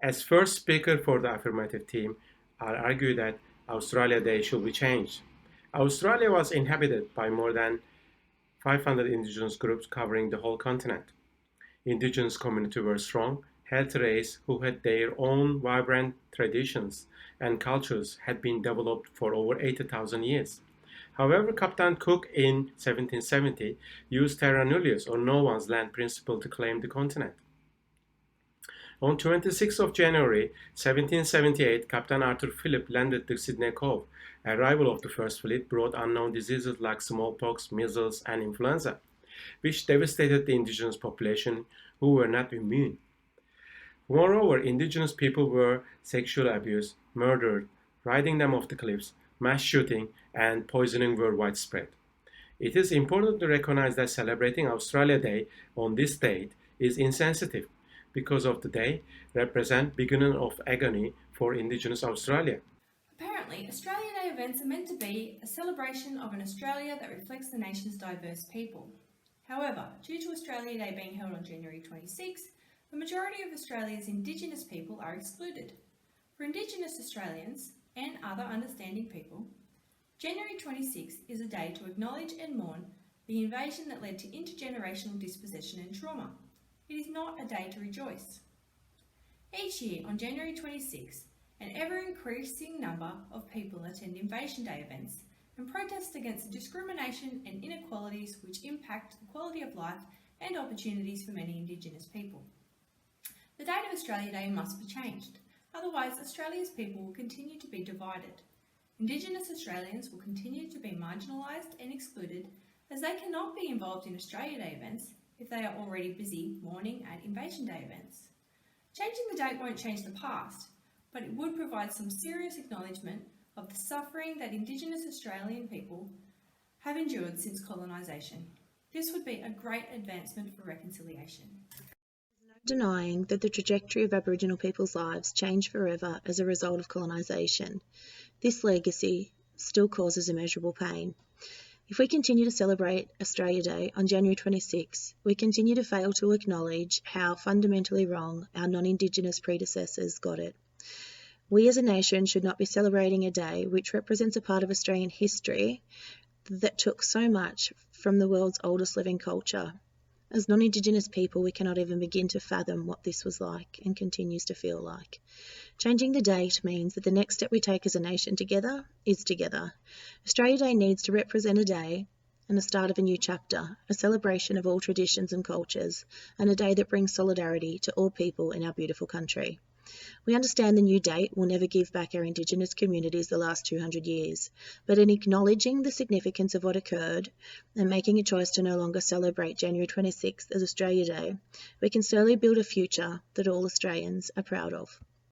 As first speaker for the affirmative team, I argue that Australia Day should be changed. Australia was inhabited by more than 500 indigenous groups covering the whole continent. Indigenous communities were strong, healthy race who had their own vibrant traditions and cultures had been developed for over 80,000 years. However, Captain Cook in 1770 used terra nullius or no one's land principle to claim the continent. On 26th of January 1778, Captain Arthur Phillip landed at Sydney Cove. Arrival of the first fleet brought unknown diseases like smallpox, measles, and influenza, which devastated the indigenous population who were not immune. Moreover, indigenous people were sexually abused, murdered, riding them off the cliffs, mass shooting, and poisoning were widespread. It is important to recognize that celebrating Australia Day on this date is insensitive because of the day represents beginning of agony for Indigenous Australia. Apparently, Australia Day events are meant to be a celebration of an Australia that reflects the nation's diverse people. However, due to Australia Day being held on January 26, the majority of Australia's Indigenous people are excluded. For Indigenous Australians and other understanding people, January 26 is a day to acknowledge and mourn the invasion that led to intergenerational dispossession and trauma. It is not a day to rejoice. Each year on January 26, an ever-increasing number of people attend Invasion Day events and protest against the discrimination and inequalities which impact the quality of life and opportunities for many Indigenous people. The date of Australia Day must be changed, otherwise Australia's people will continue to be divided. Indigenous Australians will continue to be marginalised and excluded as they cannot be involved in Australia Day events if they are already busy mourning at Invasion Day events. Changing the date won't change the past, but it would provide some serious acknowledgement of the suffering that Indigenous Australian people have endured since colonisation. This would be a great advancement for reconciliation. Denying that the trajectory of Aboriginal people's lives changed forever as a result of colonisation. This legacy still causes immeasurable pain. If we continue to celebrate Australia Day on January 26, we continue to fail to acknowledge how fundamentally wrong our non-Indigenous predecessors got it. We as a nation should not be celebrating a day which represents a part of Australian history that took so much from the world's oldest living culture. As non-Indigenous people, we cannot even begin to fathom what this was like and continues to feel like. Changing the date means that the next step we take as a nation together is together. Australia Day needs to represent a day and the start of a new chapter, a celebration of all traditions and cultures, and a day that brings solidarity to all people in our beautiful country. We understand the new date will never give back our Indigenous communities the last 200 years, but in acknowledging the significance of what occurred and making a choice to no longer celebrate January 26th as Australia Day, we can slowly build a future that all Australians are proud of.